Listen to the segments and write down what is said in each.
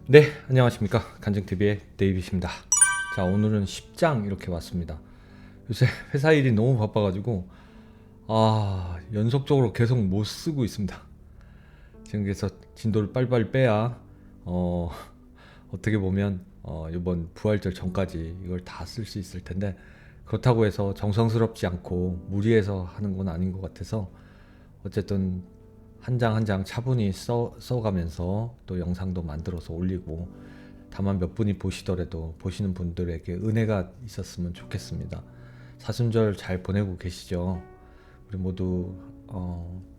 네, 안녕하십니까. 간증TV의 데이빗입니다. 자, 오늘은 10장 이렇게 왔습니다. 요새 회사 일이 너무 바빠가지고 연속적으로 계속 못 쓰고 있습니다. 지금 그래서 진도를 빨리빨리 빼야 어, 어떻게 보면 이번 부활절 전까지 이걸 다 쓸 수 있을 텐데, 그렇다고 해서 정성스럽지 않고 무리해서 하는 건 아닌 것 같아서 어쨌든 한 장 한 장 차분히 써가면서 또 영상도 만들어서 올리고, 다만 몇 분이 보시더라도 보시는 분들에게 은혜가 있었으면 좋겠습니다. 사순절 잘 보내고 계시죠? 우리 모두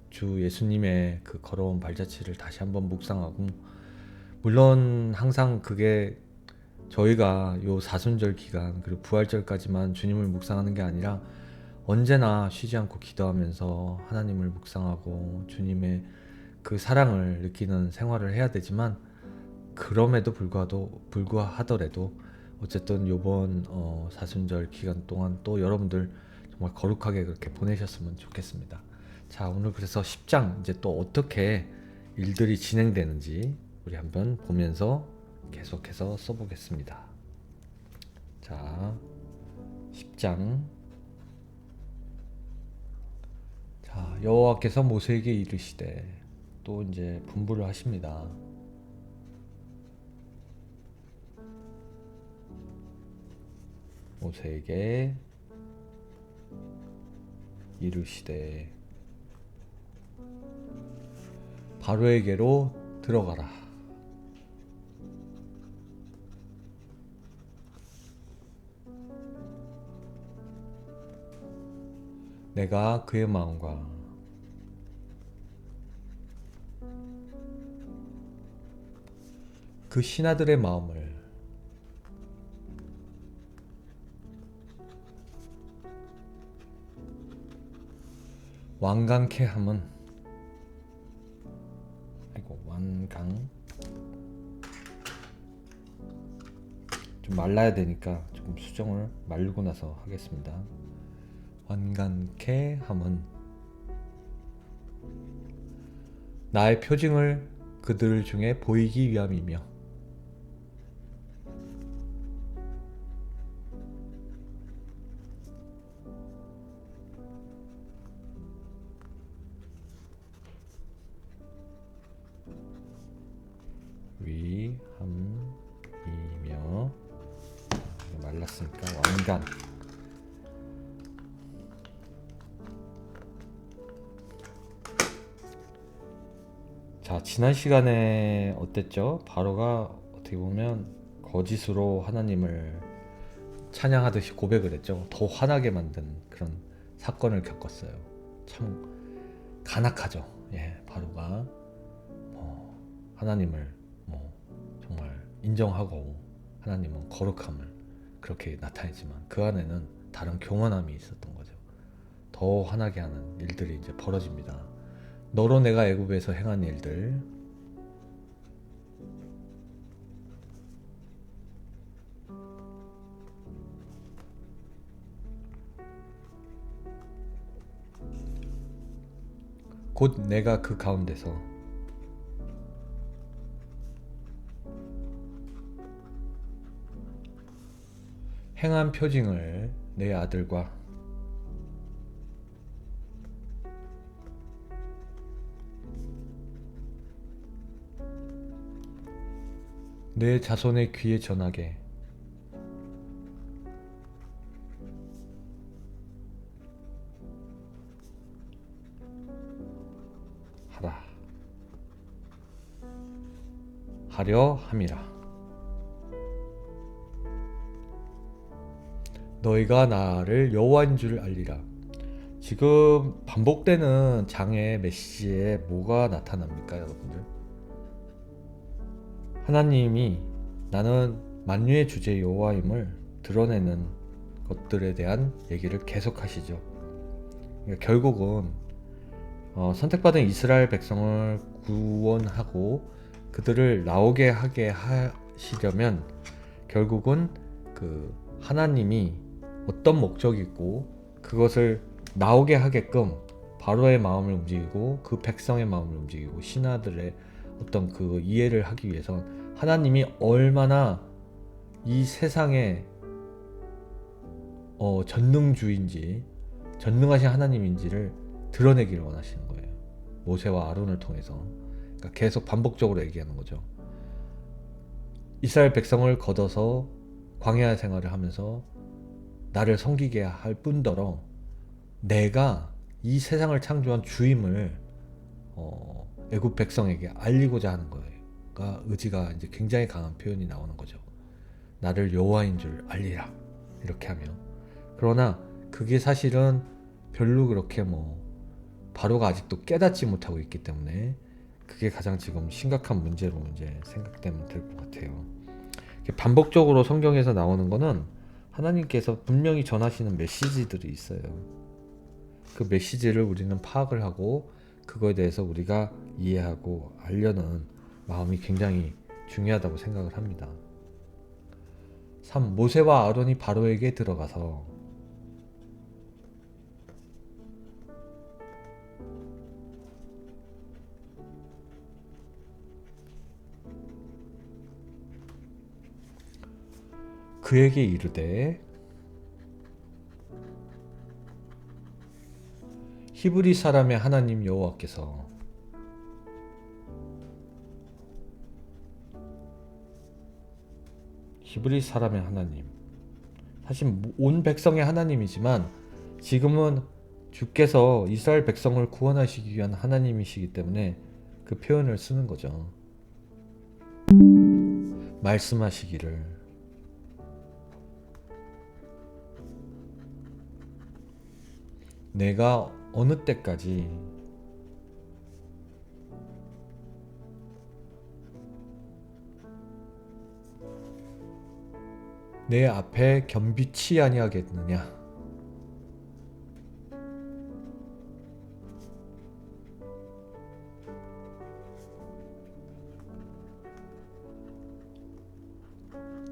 주 예수님의 그 걸어온 발자취를 다시 한번 묵상하고, 물론 항상 그게 저희가 요 사순절 기간 그리고 부활절까지만 주님을 묵상하는 게 아니라 언제나 쉬지 않고 기도하면서 하나님을 묵상하고 주님의 그 사랑을 느끼는 생활을 해야 되지만, 그럼에도 불구하더라도 어쨌든 요번 사순절 기간 동안 또 여러분들 정말 거룩하게 그렇게 보내셨으면 좋겠습니다. 자, 오늘 그래서 10장 이제 또 어떻게 일들이 진행되는지 우리 한번 보면서 계속해서 써보겠습니다. 자, 10장. 자, 여호와께서 모세에게 이르시되, 또 이제 분부를 하십니다. 모세에게 이르시되 바로에게로 들어가라. 내가 그의 마음과 그 신하들의 마음을 완강케 함은, 완강 좀 말라야 되니까 조금 수정을 말리고 나서 하겠습니다. 완강케 함은 나의 표징을 그들 중에 보이기 위함이며, 위함이며, 말랐으니까 완강. 자, 지난 시간에 어땠죠? 바로가 어떻게 보면 거짓으로 하나님을 찬양하듯이 고백을 했죠. 더 화나게 만든 그런 사건을 겪었어요. 참 간악하죠. 예, 바로가 하나님을 정말 인정하고 하나님은 거룩함을 그렇게 나타내지만 그 안에는 다른 교만함이 있었던 거죠. 더 화나게 하는 일들이 이제 벌어집니다. 너로 내가 애굽에서 행한 일들, 곧 내가 그 가운데서 행한 표징을 내 아들과 내 자손의 귀에 전하게 하려 함이라. 너희가 나를 여호와인 줄 알리라. 지금 반복되는 장의 메시지에 뭐가 나타납니까, 여러분들? 하나님이 나는 만유의 주제 여호와임을 드러내는 것들에 대한 얘기를 계속하시죠. 그러니까 결국은 선택받은 이스라엘 백성을 구원하고 그들을 나오게 하게 하시려면 결국은 그 하나님이 어떤 목적이 있고 그것을 나오게 하게끔 바로의 마음을 움직이고 그 백성의 마음을 움직이고 신하들의 어떤 그 이해를 하기 위해선 하나님이 얼마나 이 세상에 전능주인지, 전능하신 하나님인지를 드러내기를 원하시는 거예요. 모세와 아론을 통해서. 그러니까 계속 반복적으로 얘기하는 거죠. 이스라엘 백성을 걷어서 광야 생활을 하면서 나를 섬기게 할 뿐더러 내가 이 세상을 창조한 주임을 애굽 백성에게 알리고자 하는 거예요. 그러니까 의지가 이제 굉장히 강한 표현이 나오는 거죠. 나를 여호와인 줄 알리라. 이렇게 하면. 그러나 그게 사실은 별로 그렇게 바로가 아직도 깨닫지 못하고 있기 때문에 그게 가장 지금 심각한 문제로 이제 생각되면 될 것 같아요. 반복적으로 성경에서 나오는 거는 하나님께서 분명히 전하시는 메시지들이 있어요. 그 메시지를 우리는 파악을 하고 그거에 대해서 우리가 이해하고 알려는 마음이 굉장히 중요하다고 생각을 합니다. 3. 모세와 아론이 바로에게 들어가서 그에게 이르되 히브리 사람의 하나님 여호와께서 히브리 사람의 하나님, 사실 온 백성의 하나님이지만 지금은 주께서 이스라엘 백성을 구원하시기 위한 하나님이시기 때문에 그 표현을 쓰는 거죠. 말씀하시기를 내가 어느 때까지 내 앞에 겸비치 아니하겠느냐.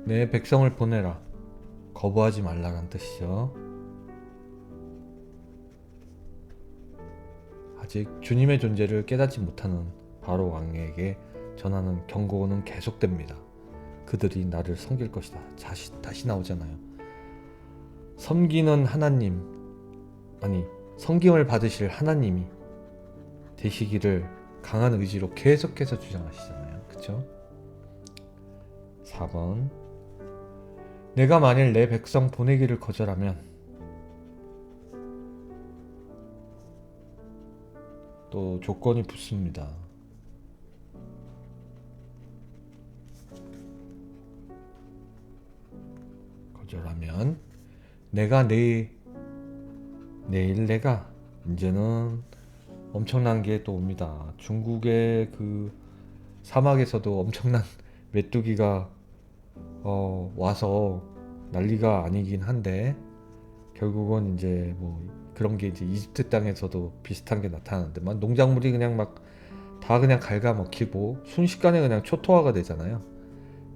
내 백성을 보내라. 거부하지 말라는 뜻이죠. 아직 주님의 존재를 깨닫지 못하는 바로 왕에게 전하는 경고는 계속됩니다. 그들이 나를 섬길 것이다. 다시 나오잖아요. 섬기는 하나님, 섬김을 받으실 하나님이 되시기를 강한 의지로 계속해서 주장하시잖아요. 그쵸? 4번 내가 만일 내 백성 보내기를 거절하면 또 조건이 붙습니다. 거절하면 내가 내일 내가 이제는 엄청난 게 또 옵니다. 중국의 그 사막에서도 엄청난 메뚜기가 와서 난리가 아니긴 한데 결국은 이제 그런 게 이제 이집트 땅에서도 비슷한 게 나타나는데 막 농작물이 그냥 막 다 그냥 갉아먹히고 순식간에 그냥 초토화가 되잖아요.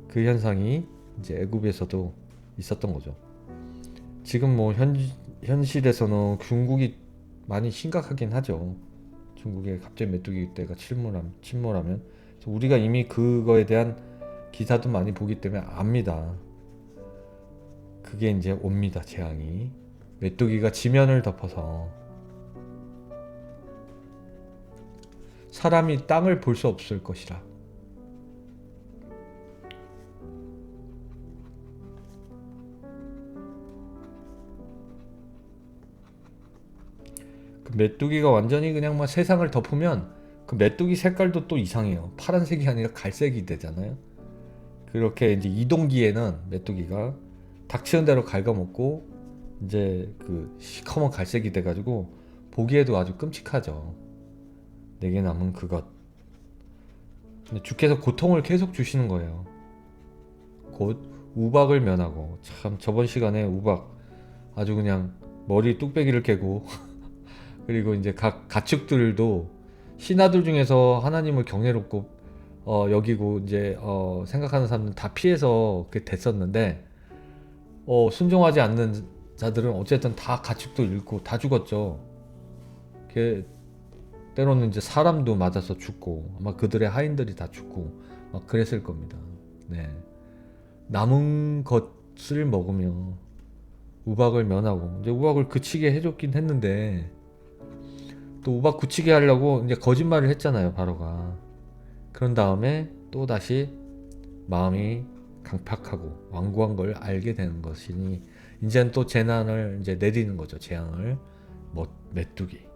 그 현상이 이제 애굽에서도 있었던 거죠. 지금 현실에서는 중국이 많이 심각하긴 하죠. 중국에 갑자기 메뚜기 떼가 침몰하면 우리가 이미 그거에 대한 기사도 많이 보기 때문에 압니다. 그게 이제 옵니다. 재앙이 메뚜기가 지면을 덮어서 사람이 땅을 볼 수 없을 것이라. 그 메뚜기가 완전히 그냥 막 세상을 덮으면 그 메뚜기 색깔도 또 이상해요. 파란색이 아니라 갈색이 되잖아요. 그렇게 이제 이동기에는 메뚜기가 닥치는 대로 갉아먹고 이제 그 시커먼 갈색이 돼가지고 보기에도 아주 끔찍하죠. 내게 남은 그것. 근데 주께서 고통을 계속 주시는 거예요. 곧 우박을 면하고, 참 저번 시간에 우박 아주 그냥 머리 뚝배기를 깨고 그리고 이제 각 가축들도 신하들 중에서 하나님을 경외롭고 여기고 이제 생각하는 사람들은 다 피해서 그게 됐었는데 순종하지 않는 자들은 어쨌든 다 가축도 잃고 다 죽었죠. 때로는 이제 사람도 맞아서 죽고 아마 그들의 하인들이 다 죽고 막 그랬을 겁니다. 네. 남은 것을 먹으며 우박을 면하고 이제 우박을 그치게 해줬긴 했는데 또 우박 굳히게 하려고 이제 거짓말을 했잖아요, 바로가. 그런 다음에 또 다시 마음이 강팍하고 완고한 걸 알게 되는 것이니 이제는 또 재난을 이제 내리는 거죠. 재앙을 메뚜기.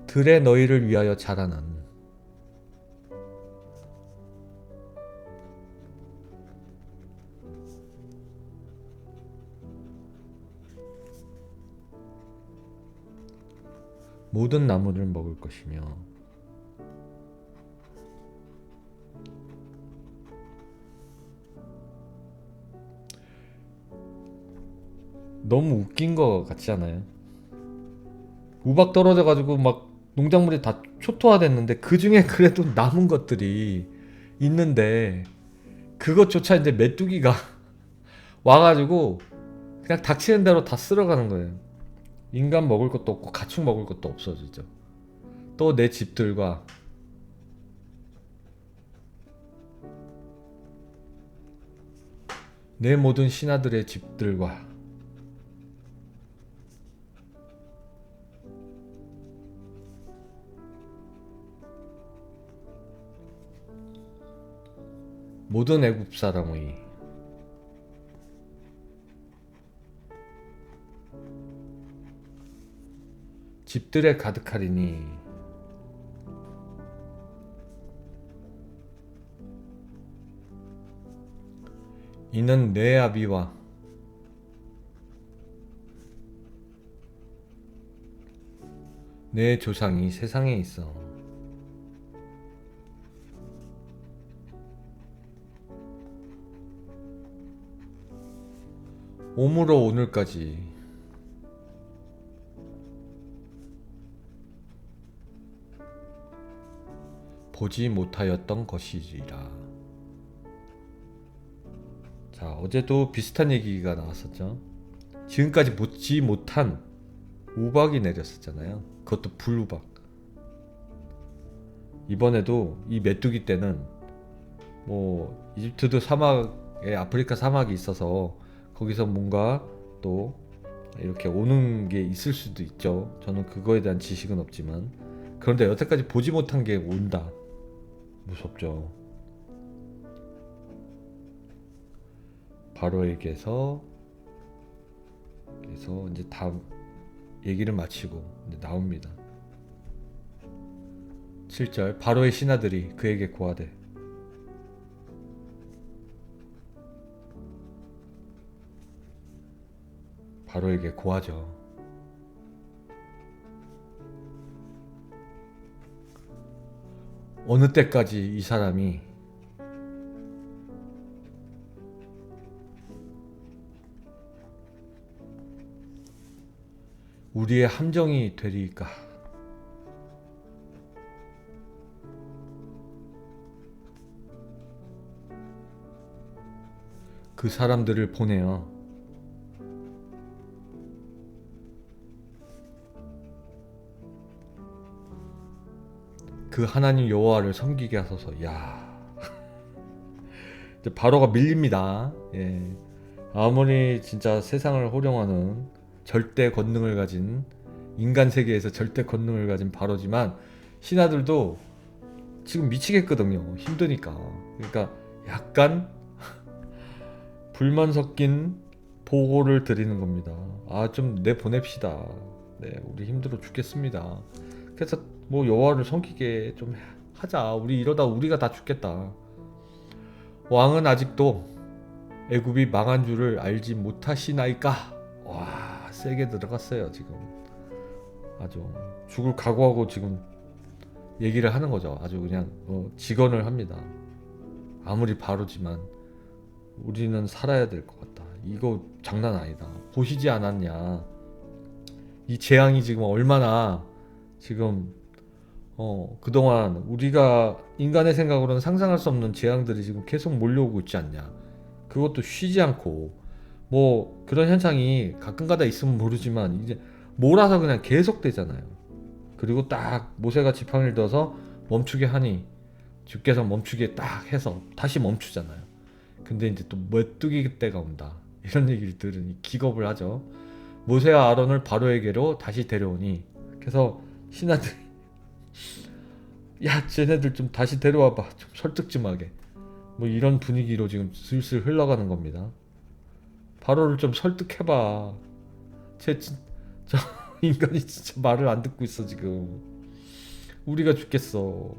들에 너희를 위하여 자라난 모든 나무를 먹을 것이며 너무 웃긴 거 같지 않아요? 우박 떨어져가지고 막 농작물이 다 초토화됐는데 그 중에 그래도 남은 것들이 있는데 그것조차 이제 메뚜기가 와가지고 그냥 닥치는 대로 다 쓸어가는 거예요. 인간 먹을 것도 없고 가축 먹을 것도 없어지죠. 또 내 집들과 내 모든 신하들의 집들과 모든 애굽 사람의 집들에 가득하리니 이는 내 아비와 내 조상이 세상에 있어 오므로 오늘까지 보지 못하였던 것이리라. 자, 어제도 비슷한 얘기가 나왔었죠. 지금까지 보지 못한 우박이 내렸었잖아요. 그것도 불우박. 이번에도 이 메뚜기 때는 뭐 이집트도 사막에 아프리카 사막이 있어서 거기서 뭔가 또 이렇게 오는 게 있을 수도 있죠. 저는 그거에 대한 지식은 없지만 그런데 여태까지 보지 못한 게 온다. 무섭죠. 바로에게서 그래서 이제 다 얘기를 마치고 이제 나옵니다. 7절 바로의 신하들이 그에게 고하되 바로에게 고하죠. 어느 때까지 이 사람이 우리의 함정이 되리까? 그 사람들을 보내어 그 하나님 여호와를 섬기게 하소서. 야, 이제 바로가 밀립니다. 예. 아무리 진짜 세상을 호령하는 절대 권능을 가진 인간 세계에서 절대 권능을 가진 바로지만 신하들도 지금 미치겠거든요. 힘드니까. 그러니까 약간 불만 섞인 보고를 드리는 겁니다. 아, 좀 내보냅시다. 네, 우리 힘들어 죽겠습니다. 그래서 뭐 여호와를 섬기게 좀 하자. 우리 이러다 우리가 다 죽겠다. 왕은 아직도 애굽이 망한 줄을 알지 못하시나이까? 와, 세게 들어갔어요. 지금 아주 죽을 각오하고 지금 얘기를 하는 거죠. 아주 그냥 직언을 합니다. 아무리 바로지만 우리는 살아야 될 것 같다. 이거 장난 아니다. 보시지 않았냐? 이 재앙이 지금 얼마나 지금 그동안 우리가 인간의 생각으로는 상상할 수 없는 재앙들이 지금 계속 몰려오고 있지 않냐. 그것도 쉬지 않고 뭐 그런 현상이 가끔가다 있으면 모르지만 이제 몰아서 그냥 계속 되잖아요. 그리고 딱 모세가 지팡이를 들어서 멈추게 하니 주께서 멈추게 딱 해서 다시 멈추잖아요. 근데 이제 또 메뚜기 때가 온다. 이런 얘기를 들으니 기겁을 하죠. 모세와 아론을 바로에게로 다시 데려오니, 그래서 신하들이 야 쟤네들 좀 다시 데려와봐, 좀 설득 좀 하게, 뭐 이런 분위기로 지금 슬슬 흘러가는 겁니다. 바로를 좀 설득해봐. 저 인간이 진짜 말을 안 듣고 있어 지금. 우리가 죽겠어.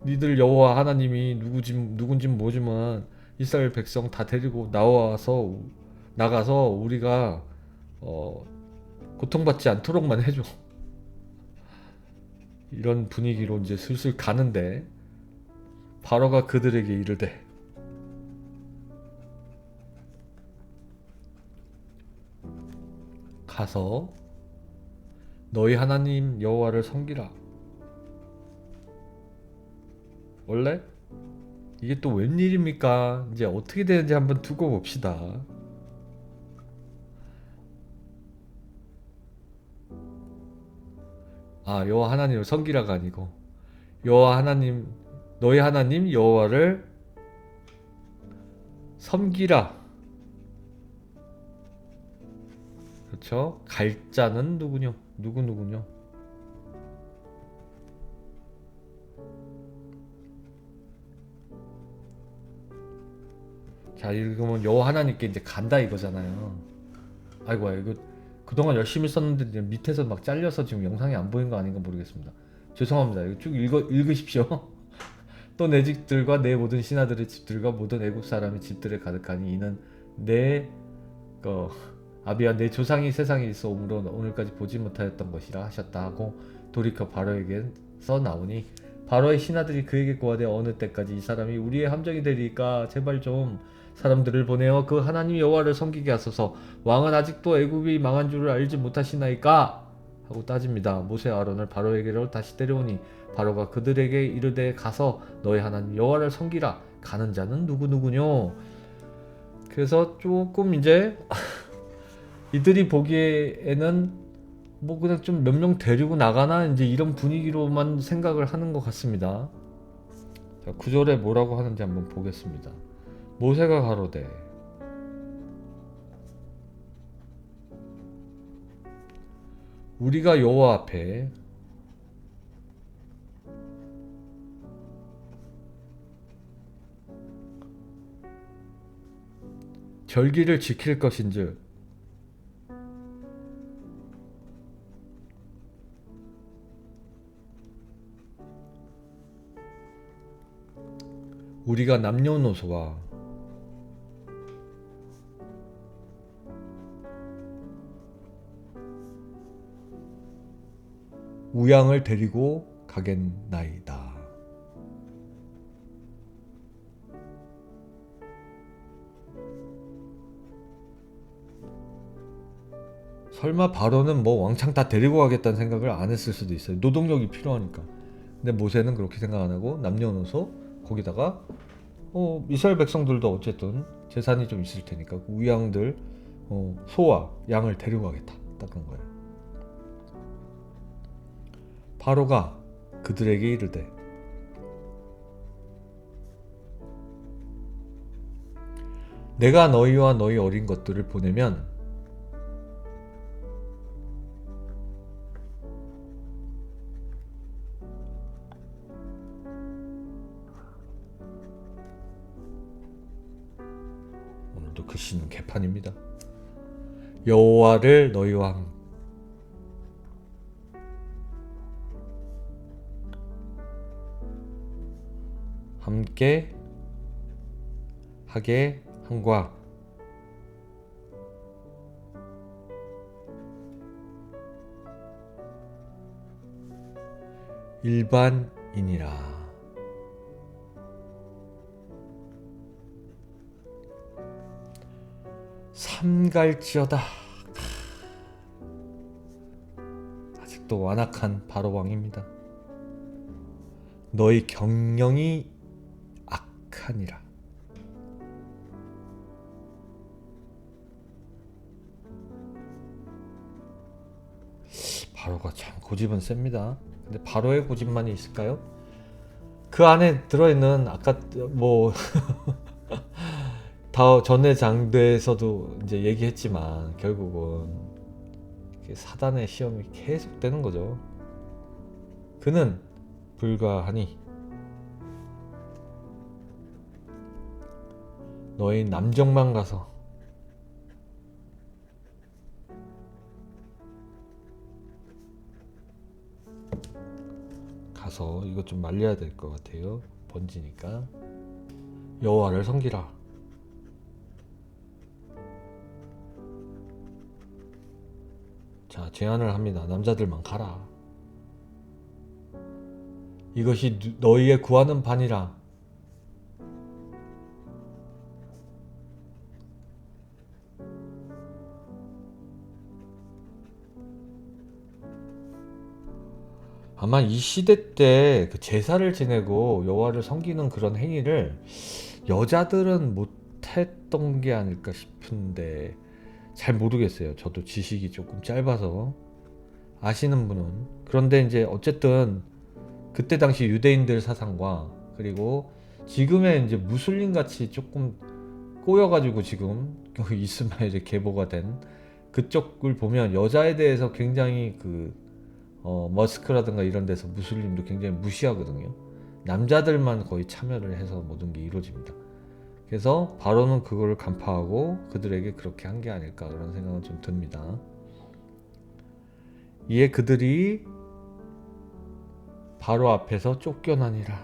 니들 여호와 하나님이 누군진 모르지만 이스라엘 백성 다 데리고 나가서 우리가 고통받지 않도록만 해줘. 이런 분위기로 이제 슬슬 가는데, 바로가 그들에게 이르되 가서 너희 하나님 여호와를 섬기라. 원래 이게 또 웬일입니까? 이제 어떻게 되는지 한번 두고 봅시다. 여호와 하나님을 섬기라가 아니고 여호와 하나님, 너희 하나님 여호와를 섬기라. 그렇죠? 갈자는 누구뇨? 누구뇨? 자, 읽으면 여호와 하나님께 이제 간다 이거잖아요. 아이고, 이거 그동안 열심히 썼는데 밑에서 막 잘려서 지금 영상이 안 보이는 거 아닌가 모르겠습니다. 죄송합니다. 이거 쭉 읽으십시오. 또 내 집들과 내 모든 신하들의 집들과 모든 애국 사람의 집들에 가득하니 이는 내 아비와 내 조상이 세상에 있어 오므로 오늘까지 보지 못하였던 것이라 하셨다 하고 돌이켜 바로에게서 나오니, 바로의 신하들이 그에게 고하되 어느 때까지 이 사람이 우리의 함정이 되리까? 제발 좀 사람들을 보내어 그 하나님 여호와를 섬기게 하소서. 왕은 아직도 애굽이 망한 줄을 알지 못하시나이까? 하고 따집니다. 모세 아론을 바로에게로 다시 데려오니 바로가 그들에게 이르되 가서 너희 하나님 여호와를 섬기라. 가는 자는 누구뇨? 그래서 조금 이제 이들이 보기에는 뭐 그냥 좀 몇 명 데리고 나가나 이제 이런 분위기로만 생각을 하는 것 같습니다. 자, 9절에 뭐라고 하는지 한번 보겠습니다. 모세가 가로되 우리가 여호와 앞에 절기를 지킬 것인즉 우리가 남녀노소와 우양을 데리고 가겠나이다. 설마 바로는 뭐 왕창 다 데리고 가겠다는 생각을 안 했을 수도 있어요. 노동력이 필요하니까. 근데 모세는 그렇게 생각 안 하고 남녀노소, 거기다가 이스라엘 백성들도 어쨌든 재산이 좀 있을 테니까 우양들, 소와 양을 데리고 가겠다, 딱 그런 거예요. 바로가 그들에게 이르되 내가 너희와 너희 어린 것들을 보내면 오늘도 글씨는 개판입니다. 여호와를 너희와 함께 하게 함과 일반이니라. 삼갈지어다. 아직도 완악한 바로 왕입니다. 너희 경영이 악하니라. 바로가 참 고집은 셉니다. 근데 바로의 고집만이 있을까요? 그 안에 들어있는 아까 뭐 다 전에 장대에서도 이제 얘기했지만 결국은 사단의 시험이 계속 되는 거죠. 그는 불가하니 너희 남정만 가서 이것 좀 말려야 될 것 같아요. 번지니까. 여호와를 섬기라. 자, 제안을 합니다. 남자들만 가라. 이것이 너희의 구하는 바니라. 아마 이 시대 때 그 제사를 지내고 여호와를 섬기는 그런 행위를 여자들은 못했던 게 아닐까 싶은데 잘 모르겠어요. 저도 지식이 조금 짧아서. 아시는 분은. 그런데 이제 어쨌든 그때 당시 유대인들 사상과 그리고 지금의 이제 무슬림 같이 조금 꼬여가지고 지금 이스마엘의 계보가 된 그쪽을 보면 여자에 대해서 굉장히 머스크라든가 이런 데서 무슬림도 굉장히 무시하거든요. 남자들만 거의 참여를 해서 모든 게 이루어집니다. 그래서 바로는 그걸 간파하고 그들에게 그렇게 한 게 아닐까 그런 생각은 좀 듭니다. 이에 그들이 바로 앞에서 쫓겨나니라.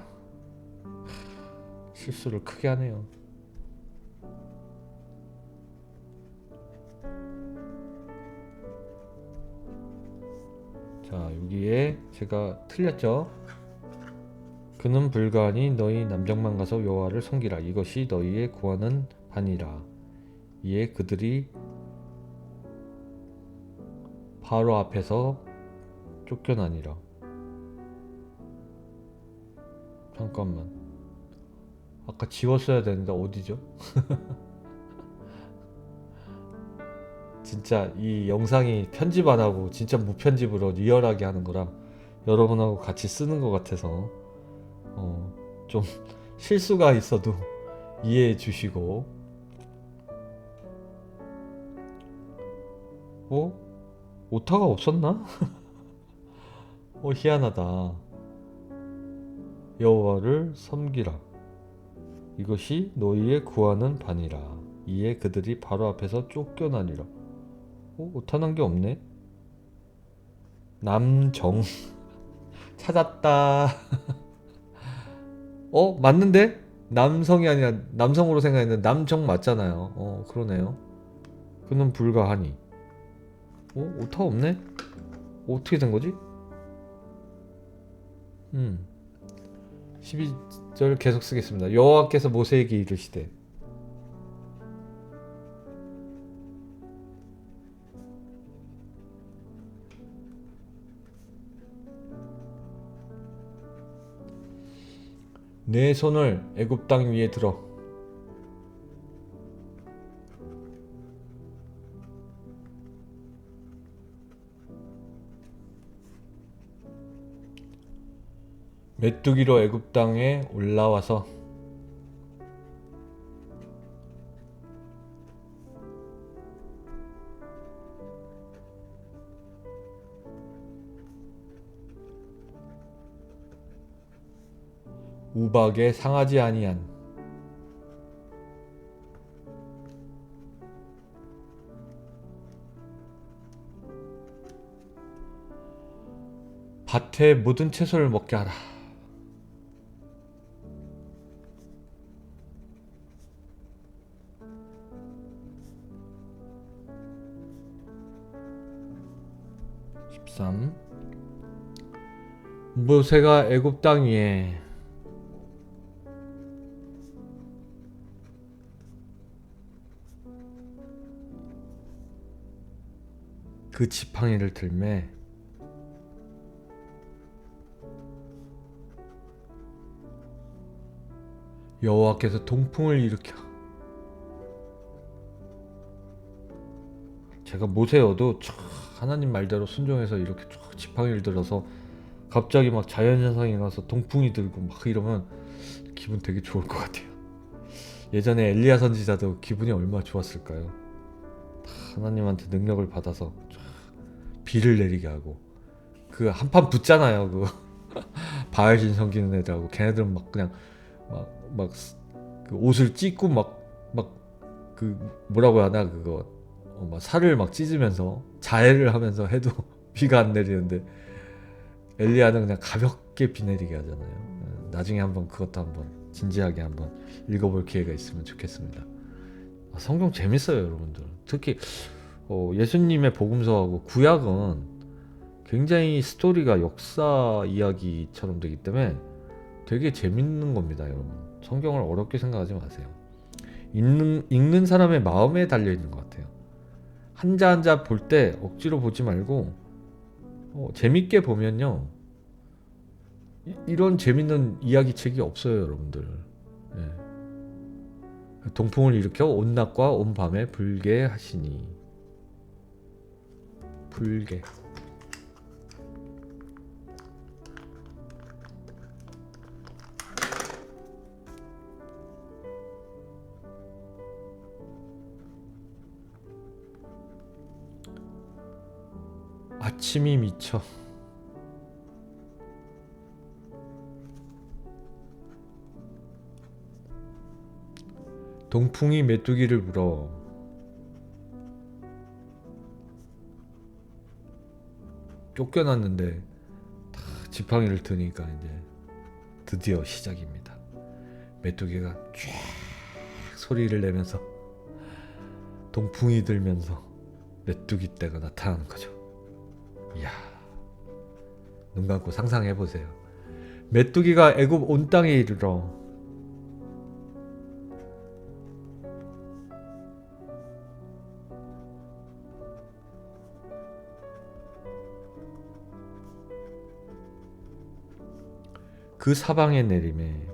실수를 크게 하네요. 자, 여기에 제가 틀렸죠? 그는 불가하니 너희 남정만 가서 여호와를 섬기라. 이것이 너희의 구하는 바니라. 이에 그들이 바로 앞에서 쫓겨나니라. 잠깐만. 아까 지웠어야 되는데 어디죠? 진짜 이 영상이 편집 안 하고 진짜 무편집으로 리얼하게 하는 거랑 여러분하고 같이 쓰는 것 같아서 좀 실수가 있어도 이해해 주시고. 오타가 없었나? 희한하다. 여호와를 섬기라. 이것이 너희의 구하는 바니라. 이에 그들이 바로 앞에서 쫓겨나니라. 오타난 게 없네. 남정 찾았다. 맞는데? 남성이 아니라 남성으로 생각했는데 남정 맞잖아요. 그러네요. 그는 불가하니. 오타 없네? 어떻게 된 거지? 12절 계속 쓰겠습니다. 여호와께서 모세에게 이르시되 내 손을 애굽 땅 위에 들어 메뚜기로 애굽 땅에 올라와서 우박에 상하지 아니한 밭의 모든 채소를 먹게 하라. 모세가 애굽 땅 위에 그 지팡이를 들매 여호와께서 동풍을 일으켜. 제가 모세여도 하나님 말대로 순종해서 이렇게 쭉 지팡이를 들어서 갑자기 막 자연현상이 나서 동풍이 들고 막 이러면 기분 되게 좋을 것 같아요. 예전에 엘리야 선지자도 기분이 얼마나 좋았을까요? 하나님한테 능력을 받아서 비를 내리게 하고 그 한판 붙잖아요. 그 바알신 섬기는 애들하고 걔네들은 막 그냥 막 그 옷을 찢고 막 그 뭐라고 하나 그거 막 살을 막 찢으면서 자해를 하면서 해도 비가 안 내리는데 엘리야는 그냥 가볍게 비 내리게 하잖아요. 나중에 한번 그것도 한번 진지하게 한번 읽어볼 기회가 있으면 좋겠습니다. 성경 재밌어요, 여러분들. 특히 예수님의 복음서하고 구약은 굉장히 스토리가 역사 이야기처럼 되기 때문에 되게 재밌는 겁니다, 여러분. 성경을 어렵게 생각하지 마세요. 읽는 사람의 마음에 달려 있는 것 같아요. 한자 한자 볼 때 억지로 보지 말고 재밌게 보면요, 이런 재밌는 이야기책이 없어요, 여러분들. 예. 동풍을 일으켜 온 낮과 온 밤에 불게 하시니. 불게. 아침이 미쳐. 동풍이 메뚜기를 불어. 쫓겨났는데 지팡이를 드니까 이제 드디어 시작입니다. 메뚜기가 쫙 소리를 내면서 동풍이 들면서 메뚜기 떼가 나타나는 거죠. 이야, 눈 감고 상상해 보세요. 메뚜기가 애굽 온 땅에 이르러 그 사방에 내림에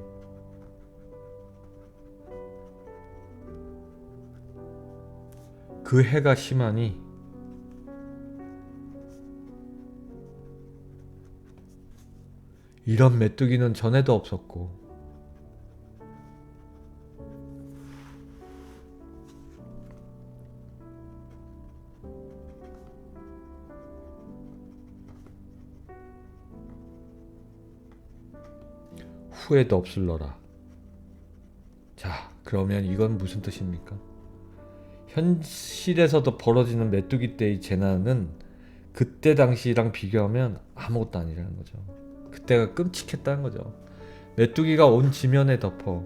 그 해가 심하니 이런 메뚜기는 전에도 없었고 후에도 없을러라. 자, 그러면 이건 무슨 뜻입니까? 현실에서도 벌어지는 메뚜기 떼의 재난은 그때 당시랑 비교하면 아무것도 아니라는 거죠. 그때가 끔찍했다는 거죠. 메뚜기가 온 지면에 덮어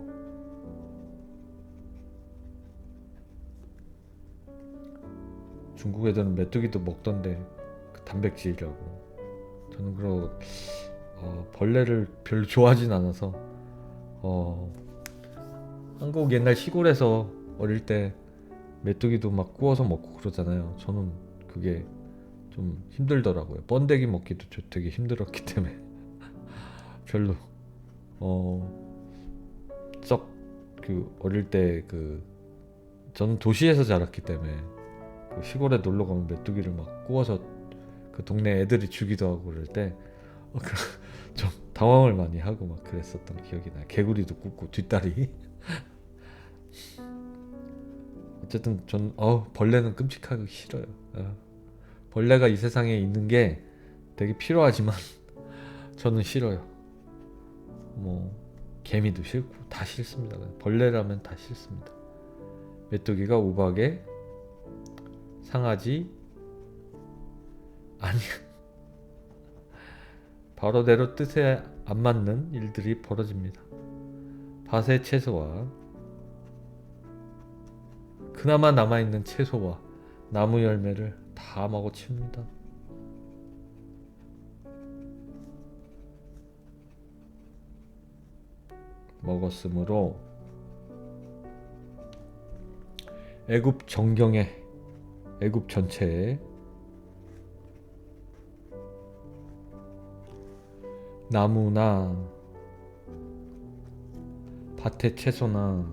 중국 애들은 메뚜기도 먹던데 그 단백질이라고. 저는 벌레를 별로 좋아하진 않아서 한국 옛날 시골에서 어릴 때 메뚜기도 막 구워서 먹고 그러잖아요. 저는 그게 좀 힘들더라고요. 번데기 먹기도 되게 힘들었기 때문에 별로 썩 그 어릴 때 저는 도시에서 자랐기 때문에 그 시골에 놀러 가면 메뚜기를 막 구워서 그 동네 애들이 주기도 하고 그럴 때 좀 당황을 많이 하고 막 그랬었던 기억이 나요. 개구리도 굽고 뒷다리. 어쨌든 전 벌레는 끔찍하기 싫어요. 벌레가 이 세상에 있는 게 되게 필요하지만 저는 싫어요. 뭐 개미도 싫고 다 싫습니다. 벌레라면 다 싫습니다. 메뚜기가 우박에 상하지 아니 바로대로 뜻에 안 맞는 일들이 벌어집니다. 밭의 채소와 그나마 남아있는 채소와 나무 열매를 다 먹어치웁니다. 먹었으므로 애굽 전경에 애굽 전체에 나무나 밭의 채소나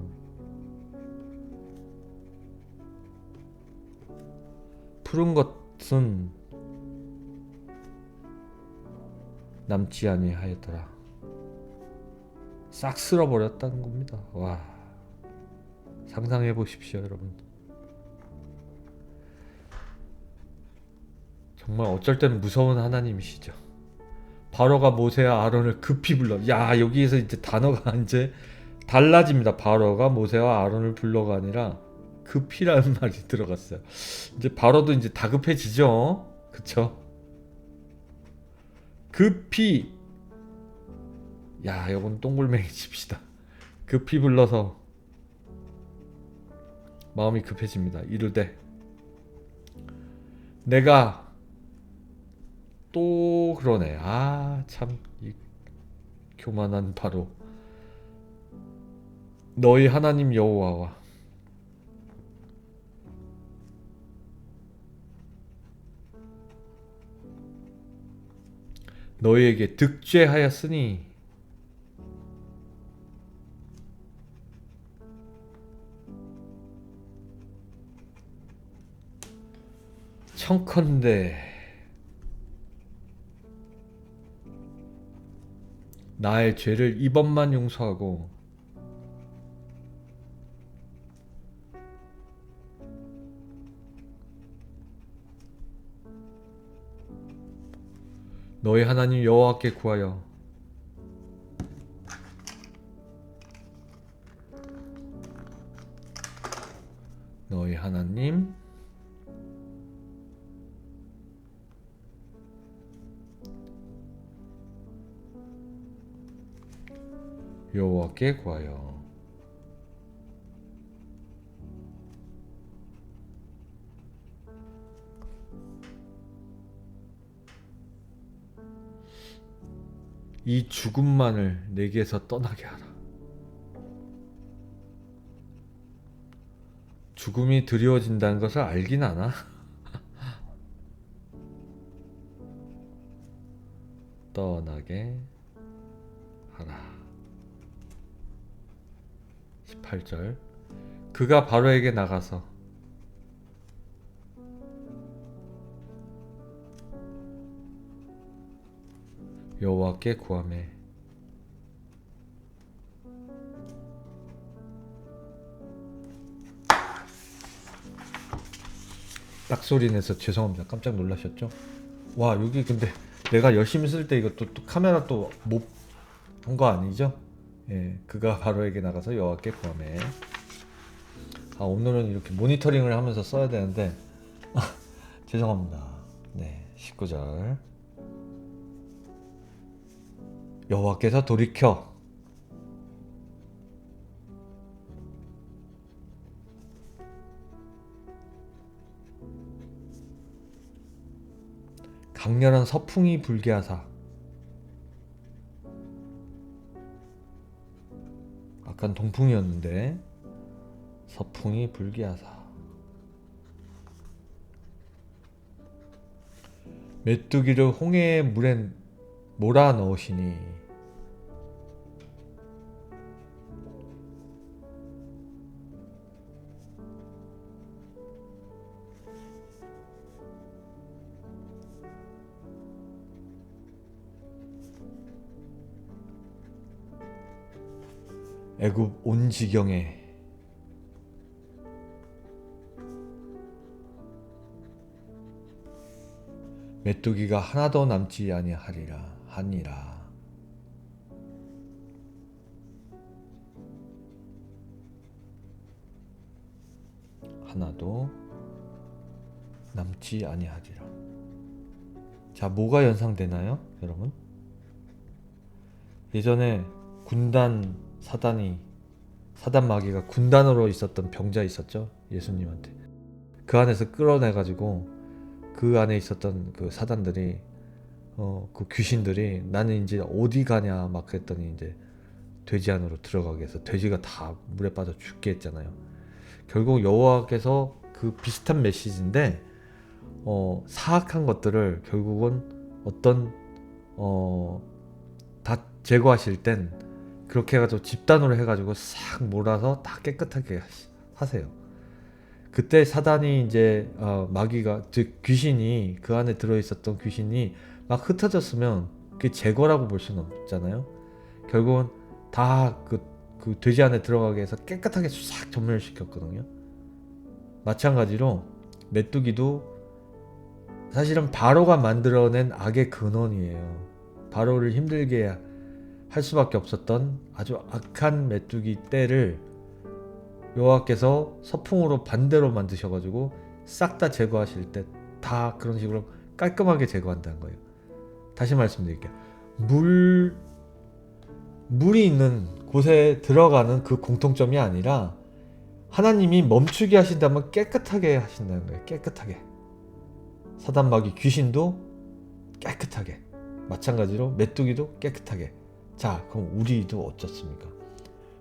푸른 것은 남지 아니하였더라. 싹 쓸어버렸다는 겁니다. 와, 상상해 보십시오, 여러분. 정말 어쩔 때는 무서운 하나님이시죠. 바로가 모세와 아론을 급히 불러. 야, 여기에서 이제 단어가 이제 달라집니다. 바로가 모세와 아론을 불러가 아니라 급히라는 말이 들어갔어요. 이제 바로도 이제 다급해지죠. 그쵸? 급히. 야, 요건 똥골맹이 칩시다. 급히 불러서 마음이 급해집니다. 이르되 내가 또 그러네. 아, 참 이 교만한 바로. 너희 하나님 여호와와 너희에게 득죄하였으니 청컨대 나의 죄를 이번만 용서하고 너희 하나님 여호와께 구하여 너희 하나님 여호와께 구하여 이 죽음만을 내게서 떠나게 하라. 죽음이 드리워진다는 것을 알긴 아나? 떠나게 하라. 18절 그가 바로에게 나가서 여호와께 구하매 딱 소리 내서 죄송합니다. 깜짝 놀라셨죠? 와, 여기 근데 내가 열심히 쓸 때 이거 또 카메라 또 못 한 거 아니죠? 예, 그가 바로에게 나가서 여호와께 구하매. 아, 오늘은 이렇게 모니터링을 하면서 써야 되는데 죄송합니다. 네, 19절 여호와께서 돌이켜 강렬한 서풍이 불게 하사. 아깐 동풍이었는데 서풍이 불게 하사. 메뚜기를 홍해의 물에 몰아 넣으시니 애굽 온 지경에 메뚜기가 하나도 남지 아니하리라 하니라. 하나도 남지 아니하리라. 자, 뭐가 연상되나요, 여러분? 예전에 군단 사단 마귀가 군단으로 있었던 병자 있었죠, 예수님한테. 그 안에서 끌어내가지고 그 안에 있었던 그 사단들이 그 귀신들이 나는 이제 어디 가냐 막 그랬더니 이제 돼지 안으로 들어가게 해서 돼지가 다 물에 빠져 죽게 했잖아요. 결국 여호와께서 그 비슷한 메시지인데 사악한 것들을 결국은 어떤 다 제거하실 땐 그렇게 해가지고 집단으로 해가지고 싹 몰아서 다 깨끗하게 하세요. 그때 사단이 이제 마귀가 즉 귀신이 그 안에 들어있었던 귀신이 막 흩어졌으면 그게 제거라고 볼 수는 없잖아요. 결국은 다 그 돼지 안에 들어가게 해서 깨끗하게 싹 전멸시켰거든요. 마찬가지로 메뚜기도 사실은 바로가 만들어낸 악의 근원이에요. 바로를 힘들게 할 수밖에 없었던 아주 악한 메뚜기 떼를 여호와께서 서풍으로 반대로 만드셔가지고 싹 다 제거하실 때 다 그런 식으로 깔끔하게 제거한다는 거예요. 다시 말씀드릴게요. 물이 있는 곳에 들어가는 그 공통점이 아니라 하나님이 멈추게 하신다면 깨끗하게 하신다는 거예요. 깨끗하게. 사단마귀 귀신도 깨끗하게. 마찬가지로 메뚜기도 깨끗하게. 자, 그럼 우리도 어쩌습니까?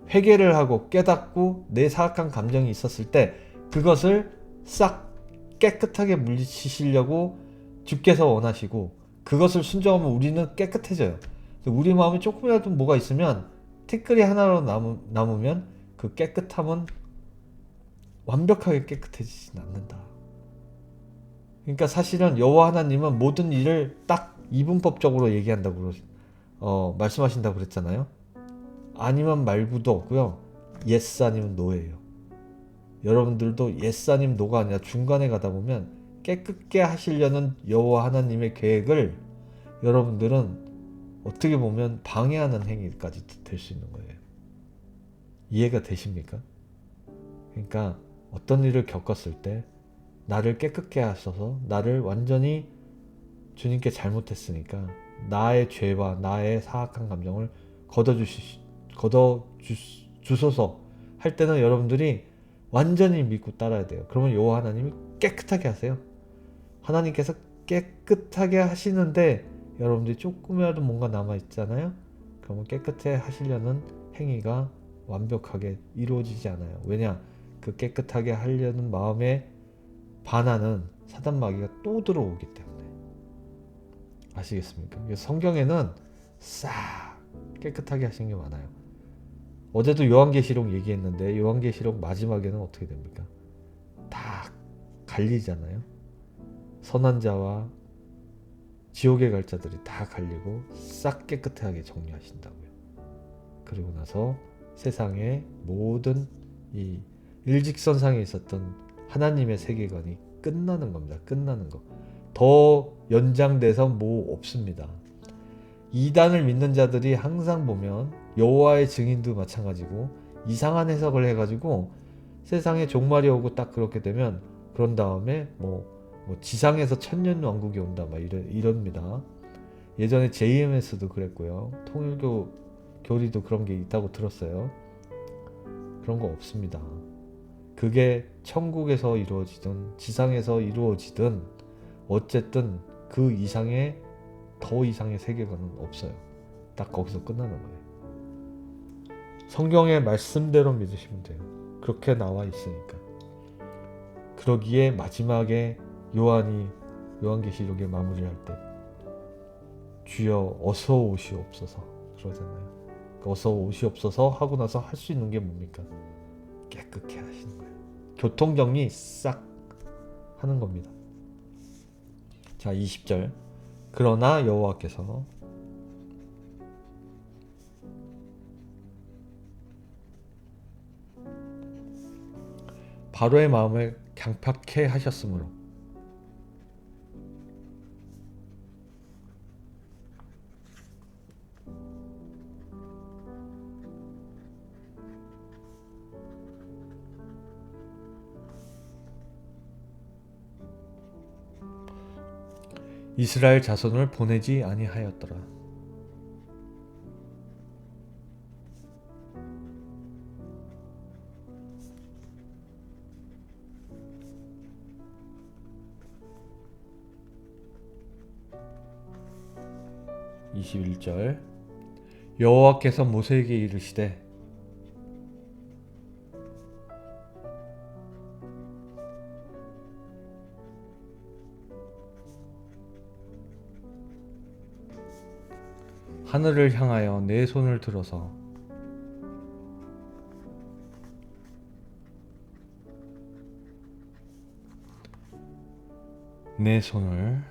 회개를 하고 깨닫고 내 사악한 감정이 있었을 때 그것을 싹 깨끗하게 물리치시려고 주께서 원하시고 그것을 순종하면 우리는 깨끗해져요. 우리 마음에 조금이라도 뭐가 있으면 티끌이 하나로 남으면 그 깨끗함은 완벽하게 깨끗해지진 않는다. 그러니까 사실은 여호와 하나님은 모든 일을 딱 이분법적으로 얘기한다고 말씀하신다고 그랬잖아요. 아니면 말고도 없고요. 예스 아니면 노예요. 여러분들도 예스 아니면 노가 아니라 중간에 가다 보면 깨끗게 하시려는 여호와 하나님의 계획을 여러분들은 어떻게 보면 방해하는 행위까지 될 수 있는 거예요. 이해가 되십니까? 그러니까 어떤 일을 겪었을 때 나를 깨끗게 하셔서 나를 완전히 주님께 잘못했으니까 나의 죄와 나의 사악한 감정을 걷어주소서 할 때는 여러분들이 완전히 믿고 따라야 돼요. 그러면 여호와 하나님이 깨끗하게 하세요. 하나님께서 깨끗하게 하시는데 여러분들이 조금이라도 뭔가 남아있잖아요. 그러면 깨끗해 하시려는 행위가 완벽하게 이루어지지 않아요. 왜냐? 그 깨끗하게 하려는 마음에 반하는 사단마귀가 또 들어오기 때문에. 아시겠습니까? 성경에는 싹 깨끗하게 하신 게 많아요. 어제도 요한계시록 얘기했는데 요한계시록 마지막에는 어떻게 됩니까? 다 갈리잖아요. 선한 자와 지옥에 갈 자들이 다 갈리고 싹 깨끗하게 정리하신다고요. 그리고 나서 세상의 모든 이 일직선상에 있었던 하나님의 세계관이 끝나는 겁니다. 끝나는 거. 더 연장돼서 뭐 없습니다. 이단을 믿는 자들이 항상 보면 여호와의 증인도 마찬가지고 이상한 해석을 해가지고 세상에 종말이 오고 딱 그렇게 되면 그런 다음에 뭐 지상에서 천년 왕국이 온다 막 이럽니다. 예전에 JMS도 그랬고요. 통일교 교리도 그런 게 있다고 들었어요. 그런 거 없습니다. 그게 천국에서 이루어지든 지상에서 이루어지든 어쨌든 그 이상의 더 이상의 세계관은 없어요. 딱 거기서 끝나는 거예요. 성경의 말씀대로 믿으시면 돼요. 그렇게 나와 있으니까. 그러기에 마지막에 요한계시록의 마무리를 할 때 주여 어서 오시옵소서 그러잖아요. 어서 오시옵소서 하고 나서 할 수 있는 게 뭡니까? 깨끗게 하시는 거예요. 교통정리 싹 하는 겁니다. 자, 20절. 그러나 여호와께서 바로의 마음을 강팍해 하셨으므로 이스라엘 자손을 보내지 아니하였더라. (21절) 여호와께서 모세에게 이르시되 하늘을 향하여 내 손을 들어서 내 손을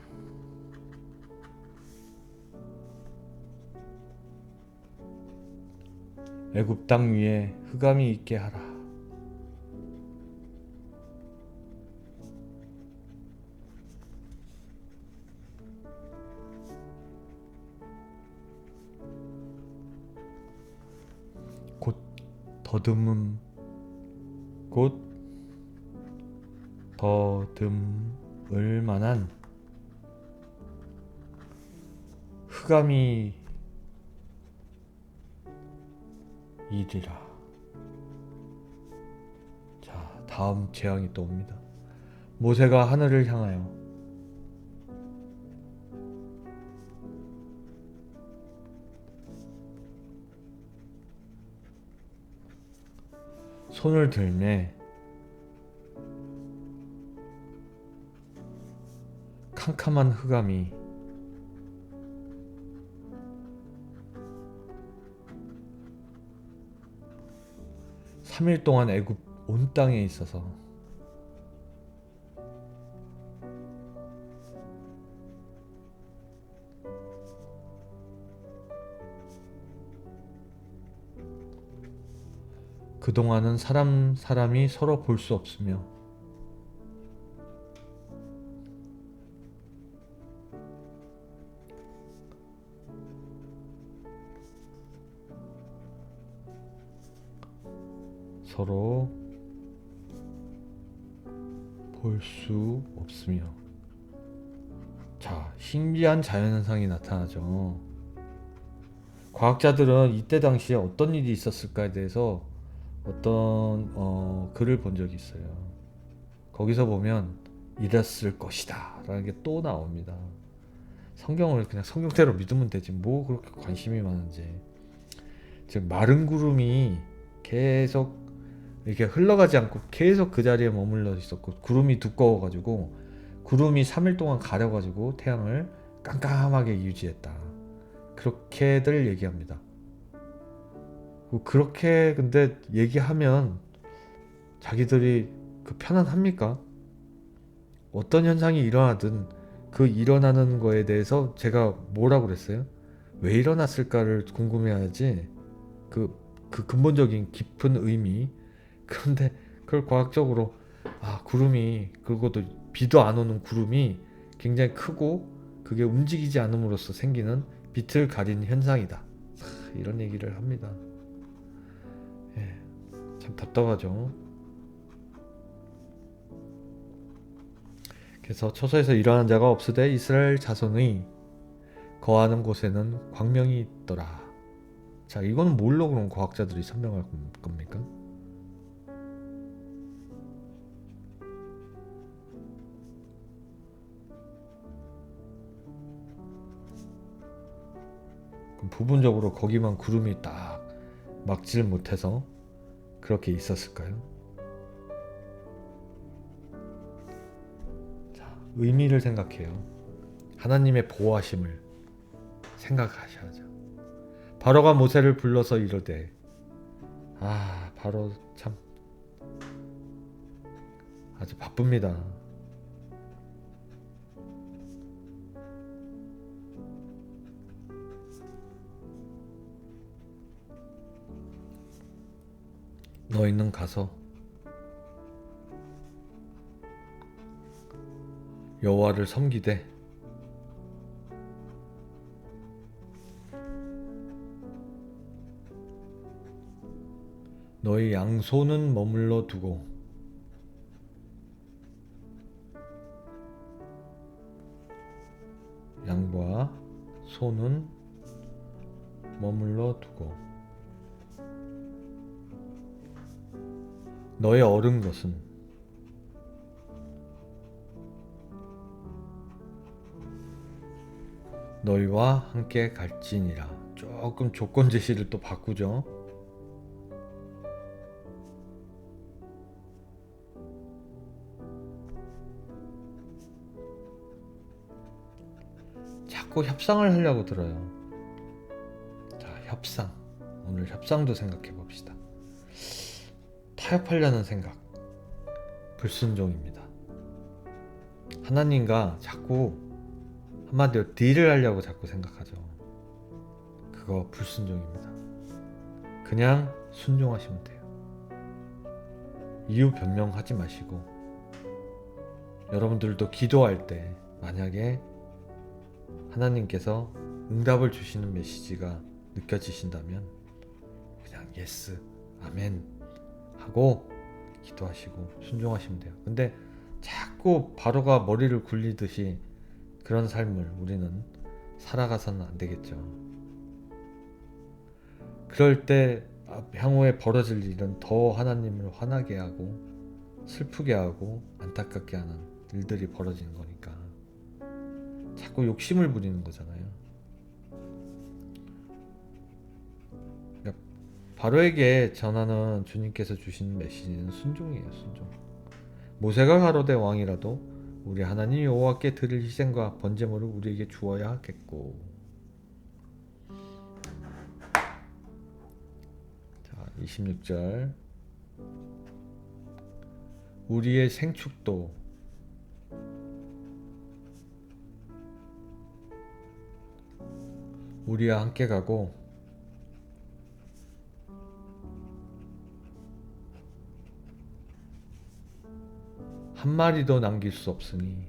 애굽 땅 위에 흑암이 있게 하라. 곧 더듬음 곧 더듬을 만한 흑암이 이리라. 자, 다음 재앙이 또 옵니다. 모세가 하늘을 향하여 손을 들매 캄캄한 흑암이 3일 동안 애굽 온 땅에 있어서 그동안은 사람이 서로 볼 수 없으며 서로 볼 수 없으며. 자, 신기한 자연현상이 나타나죠. 과학자들은 이때 당시에 어떤 일이 있었을까에 대해서 어떤 글을 본 적이 있어요. 거기서 보면 이랬을 것이다 라는 게 또 나옵니다. 성경을 그냥 성경대로 믿으면 되지 뭐 그렇게 관심이 많은지. 즉 마른 구름이 계속 이렇게 흘러가지 않고 계속 그 자리에 머물러 있었고, 구름이 두꺼워가지고 구름이 3일 동안 가려가지고 태양을 깜깜하게 유지했다, 그렇게들 얘기합니다. 그렇게 근데 얘기하면 자기들이 편안합니까? 어떤 현상이 일어나든 그 일어나는 거에 대해서 제가 뭐라고 그랬어요? 왜 일어났을까를 궁금해하지 그 근본적인 깊은 의미. 그런데 그걸 과학적으로 구름이, 그것도 비도 안 오는 구름이 굉장히 크고 그게 움직이지 않음으로써 생기는 빛을 가린 현상이다, 이런 얘기를 합니다. 예, 참 답답하죠. 그래서 처소에서 일어난 자가 없으되 이스라엘 자손의 거하는 곳에는 광명이 있더라. 자, 이거는 뭘로 그럼 과학자들이 설명할 겁니까? 그럼 부분적으로 거기만 구름이 딱 막질 못해서 그렇게 있었을까요? 자, 의미를 생각해요. 하나님의 보호하심을 생각하셔야죠. 바로가 모세를 불러서 이르되, 바로 참 아주 바쁩니다. 너희는 가서 여호와를 섬기되 너희 양소는 머물러 두고 양과 소는 머물러 두고 너의 얻은 것은 너희와 함께 갈지니라. 조금 조건 제시를 또 바꾸죠. 자꾸 협상을 하려고 들어요. 자, 협상. 오늘 협상도 생각해 봅시다. 타협하려는 생각, 불순종입니다. 하나님과 자꾸 한마디로 딜을 하려고 자꾸 생각하죠. 그거 불순종입니다. 그냥 순종하시면 돼요. 이유 변명하지 마시고, 여러분들도 기도할 때 만약에 하나님께서 응답을 주시는 메시지가 느껴지신다면 그냥 예스, 아멘 하고 기도하시고 순종하시면 돼요. 근데 자꾸 바로가 머리를 굴리듯이 그런 삶을 우리는 살아가서는 안 되겠죠. 그럴 때 향후에 벌어질 일은 더 하나님을 화나게 하고 슬프게 하고 안타깝게 하는 일들이 벌어지는 거니까 자꾸 욕심을 부리는 거잖아요. 그러니까 바로에게 전하는 주님께서 주신 메시지는 순종이에요. 순종. 모세가 가로되 왕이라도 우리 하나님 여호와께 드릴 희생과 번제물을 우리에게 주어야 하겠고. 자, 26절. 우리의 생축도 우리와 함께 가고 한 마리도 남길 수 없으니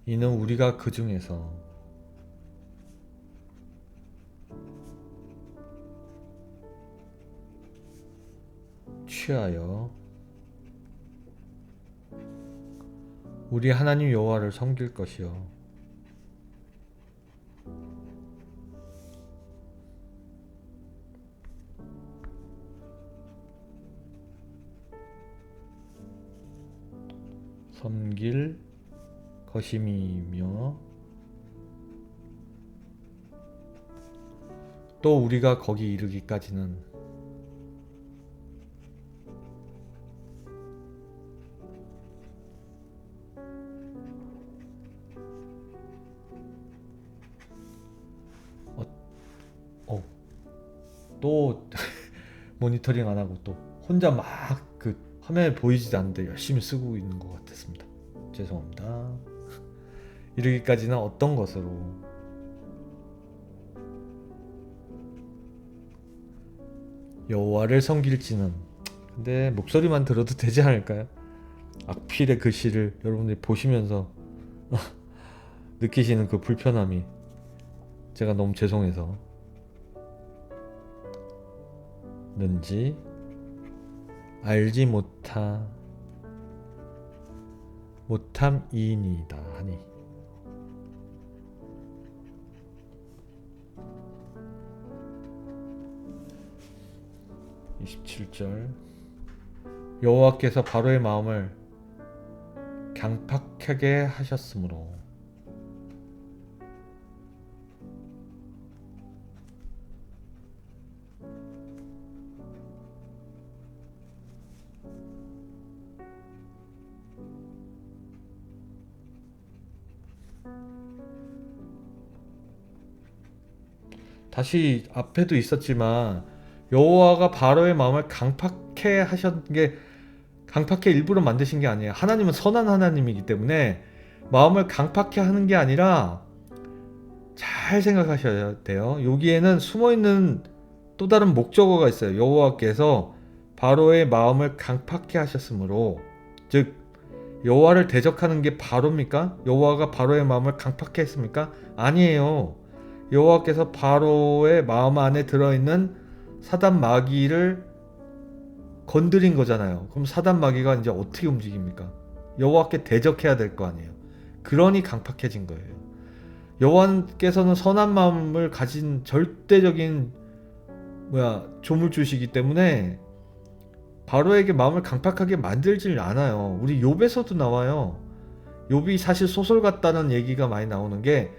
이는 우리가 그 중에서 취하여 우리 하나님 여호와를 섬길 것이요 섬길 것임이며 또 우리가 거기 이르기까지는 또 모니터링 안 하고 또 혼자 막 그 화면에 보이지도 않는데 열심히 쓰고 있는 것 같았습니다. 죄송합니다. 이르기까지는 어떤 것으로? 여호와를 섬길지는. 근데 목소리만 들어도 되지 않을까요? 악필의 글씨를 여러분들이 보시면서 느끼시는 그 불편함이 제가 너무 죄송해서 는지 알지 못함이니이다 하니. (27절) 여호와께서 바로의 마음을 강팍하게 하셨으므로 다시 앞에도 있었지만 여호와가 바로의 마음을 강팍해 하신 게 강팍해 일부러 만드신 게 아니에요. 하나님은 선한 하나님이기 때문에 마음을 강팍해 하는 게 아니라 잘 생각하셔야 돼요. 여기에는 숨어있는 또 다른 목적어가 있어요. 여호와께서 바로의 마음을 강팍해 하셨으므로, 즉 여호와를 대적하는 게 바로입니까? 여호와가 바로의 마음을 강팍해 했습니까? 아니에요. 여호와께서 바로의 마음 안에 들어있는 사단 마귀를 건드린 거잖아요. 그럼 사단 마귀가 이제 어떻게 움직입니까? 여호와께 대적해야 될 거 아니에요. 그러니 강팍해진 거예요. 여호와께서는 선한 마음을 가진 절대적인 조물주시기 때문에 바로에게 마음을 강팍하게 만들질 않아요. 우리 욥에서도 나와요. 욥이 사실 소설 같다는 얘기가 많이 나오는 게,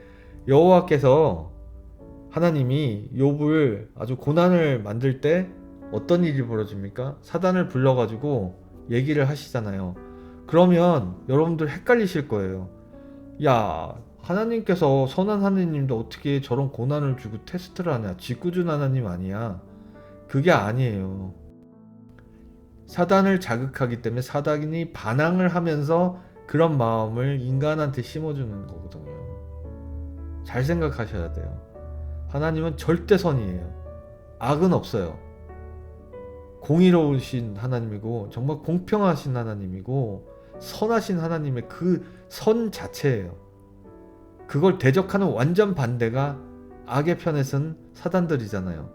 여호와께서 하나님이 욥을 아주 고난을 만들 때 어떤 일이 벌어집니까? 사단을 불러가지고 얘기를 하시잖아요. 그러면 여러분들 헷갈리실 거예요. 야, 하나님께서 선한 하나님도 어떻게 저런 고난을 주고 테스트를 하냐? 짓궂은 하나님 아니야. 그게 아니에요. 사단을 자극하기 때문에 사단이 반항을 하면서 그런 마음을 인간한테 심어주는 거거든요. 잘 생각하셔야 돼요. 하나님은 절대 선이에요. 악은 없어요. 공의로우신 하나님이고 정말 공평하신 하나님이고 선하신 하나님의 그 선 자체예요. 그걸 대적하는 완전 반대가 악의 편에 선 사단들이잖아요.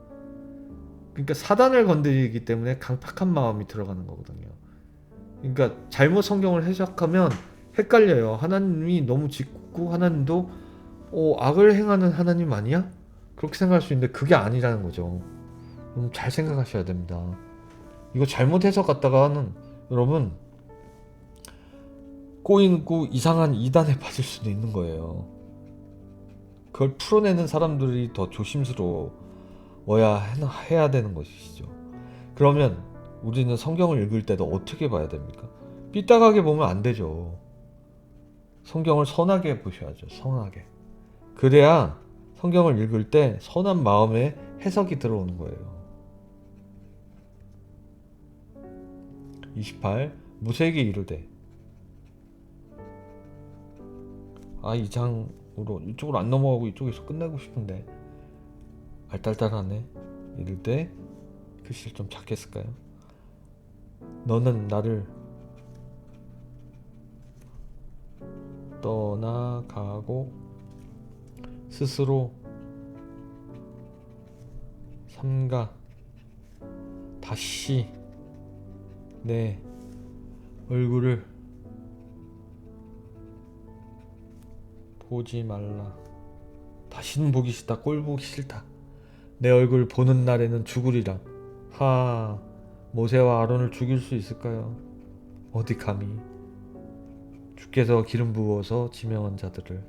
그러니까 사단을 건드리기 때문에 강팍한 마음이 들어가는 거거든요. 그러니까 잘못 성경을 해석하면 헷갈려요. 하나님이 너무 짓궂고 하나님도 악을 행하는 하나님 아니야? 그렇게 생각할 수 있는데 그게 아니라는 거죠. 잘 생각하셔야 됩니다. 이거 잘못 해석 갔다가는 여러분 꼬이고 이상한 이단에 빠질 수도 있는 거예요. 그걸 풀어내는 사람들이 더 조심스러워야 해야 되는 것이죠. 그러면 우리는 성경을 읽을 때도 어떻게 봐야 됩니까? 삐딱하게 보면 안 되죠. 성경을 선하게 보셔야죠. 선하게. 그래야 성경을 읽을 때 선한 마음에 해석이 들어오는 거예요. 28. 무세에게 이르되 이 장으로 이쪽으로 안 넘어가고 이쪽에서 끝내고 싶은데 알딸딸하네. 이르되 글씨를 좀 작게 쓸까요? 너는 나를 떠나가고 스스로 삼가 다시 내 얼굴을 보지 말라. 다시는 보기 싫다. 꼴 보기 싫다. 내 얼굴 보는 날에는 죽으리라. 모세와 아론을 죽일 수 있을까요? 어디 감히. 주께서 기름 부어서 지명한 자들을.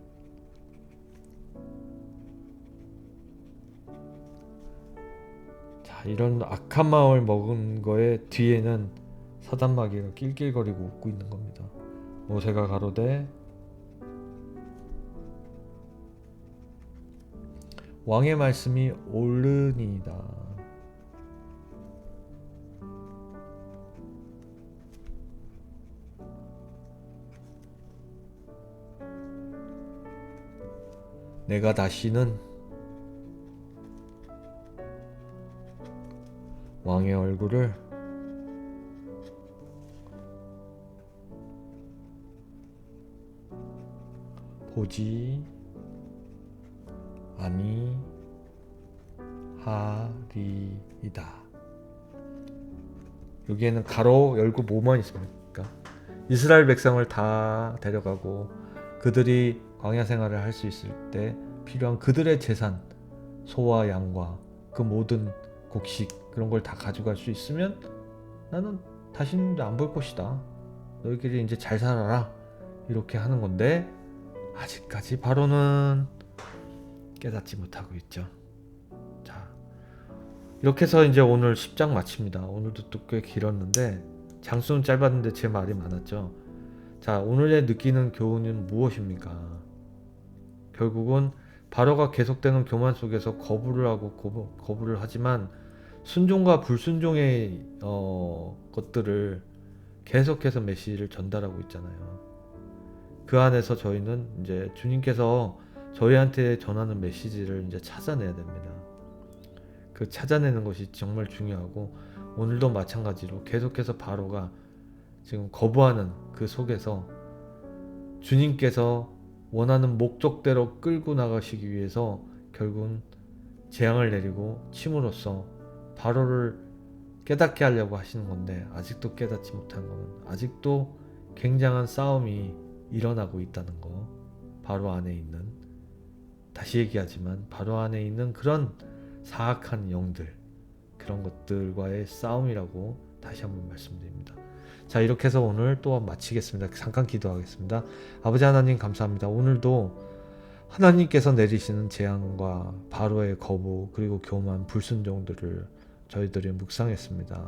자, 이런 악한 마음을 먹은 거에 뒤에는 사단 마귀가 낄낄거리고 웃고 있는 겁니다. 모세가 가로되 왕의 말씀이 옳으니이다. 내가 다시는 왕의 얼굴을 보지 아니하리이다. 여기에는 가로 열고 뭐만 있습니까? 이스라엘 백성을 다 데려가고 그들이 광야 생활을 할 수 있을 때 필요한 그들의 재산, 소와 양과 그 모든 곡식 그런 걸 다 가져갈 수 있으면 나는 다시는 안 볼 것이다. 너희끼리 이제 잘 살아라. 이렇게 하는 건데 아직까지 바로는 깨닫지 못하고 있죠. 자, 이렇게 해서 이제 오늘 10장 마칩니다. 오늘도 또 꽤 길었는데 장수는 짧았는데 제 말이 많았죠. 자, 오늘의 느끼는 교훈은 무엇입니까? 결국은 바로가 계속되는 교만 속에서 거부를 하고 거부를 하지만 순종과 불순종의 것들을 계속해서 메시지를 전달하고 있잖아요. 그 안에서 저희는 이제 주님께서 저희한테 전하는 메시지를 이제 찾아내야 됩니다. 그 찾아내는 것이 정말 중요하고 오늘도 마찬가지로 계속해서 바로가 지금 거부하는 그 속에서 주님께서 원하는 목적대로 끌고 나가시기 위해서 결국은 재앙을 내리고 침으로써 바로를 깨닫게 하려고 하시는 건데 아직도 깨닫지 못한 것은 아직도 굉장한 싸움이 일어나고 있다는 거. 바로 안에 있는, 다시 얘기하지만 바로 안에 있는 그런 사악한 영들, 그런 것들과의 싸움이라고 다시 한번 말씀드립니다. 자, 이렇게 해서 오늘 또 마치겠습니다. 잠깐 기도하겠습니다. 아버지 하나님 감사합니다. 오늘도 하나님께서 내리시는 재앙과 바로의 거부 그리고 교만 불순종들을 저희들이 묵상했습니다.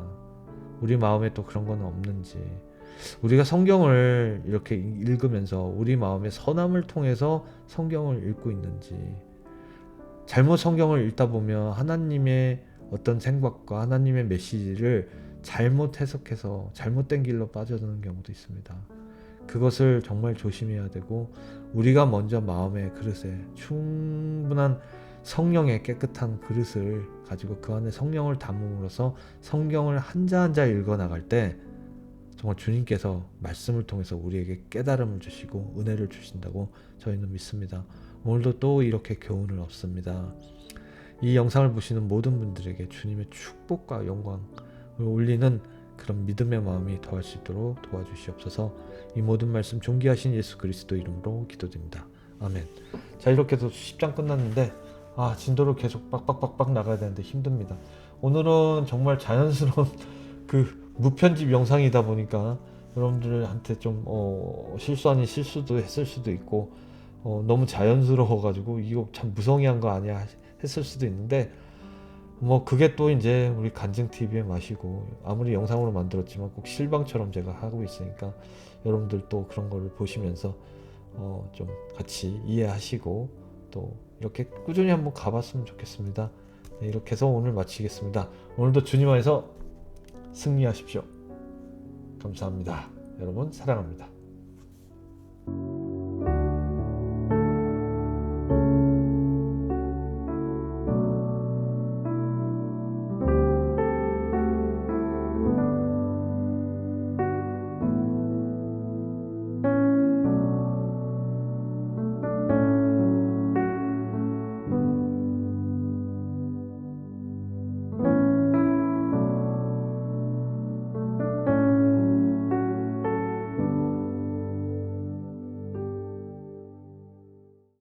우리 마음에 또 그런 건 없는지, 우리가 성경을 이렇게 읽으면서 우리 마음의 선함을 통해서 성경을 읽고 있는지, 잘못 성경을 읽다 보면 하나님의 어떤 생각과 하나님의 메시지를 잘못 해석해서 잘못된 길로 빠져드는 경우도 있습니다. 그것을 정말 조심해야 되고, 우리가 먼저 마음의 그릇에 충분한 성령의 깨끗한 그릇을 가지고 그 안에 성령을 담음으로써 성경을 한자 한자 읽어 나갈 때 정말 주님께서 말씀을 통해서 우리에게 깨달음을 주시고 은혜를 주신다고 저희는 믿습니다. 오늘도 또 이렇게 교훈을 얻습니다. 이 영상을 보시는 모든 분들에게 주님의 축복과 영광을 올리는 그런 믿음의 마음이 더할 수 있도록 도와주시옵소서. 이 모든 말씀 존귀하신 예수 그리스도 이름으로 기도드립니다. 아멘. 자, 이렇게 해서 10장 끝났는데 진도를 계속 빡빡빡빡 나가야 되는데 힘듭니다. 오늘은 정말 자연스러운 그 무편집 영상이다 보니까 여러분들한테 좀 실수 아닌 실수도 했을 수도 있고 너무 자연스러워 가지고 이거 참 무성의한 거 아니야 했을 수도 있는데, 뭐 그게 또 이제 우리 간증TV의 맛이고, 아무리 영상으로 만들었지만 꼭 실방처럼 제가 하고 있으니까 여러분들 또 그런 거를 보시면서 좀 같이 이해하시고 또 이렇게 꾸준히 한번 가봤으면 좋겠습니다. 네, 이렇게 해서 오늘 마치겠습니다. 오늘도 주님 안에서 승리하십시오. 감사합니다. 여러분 사랑합니다.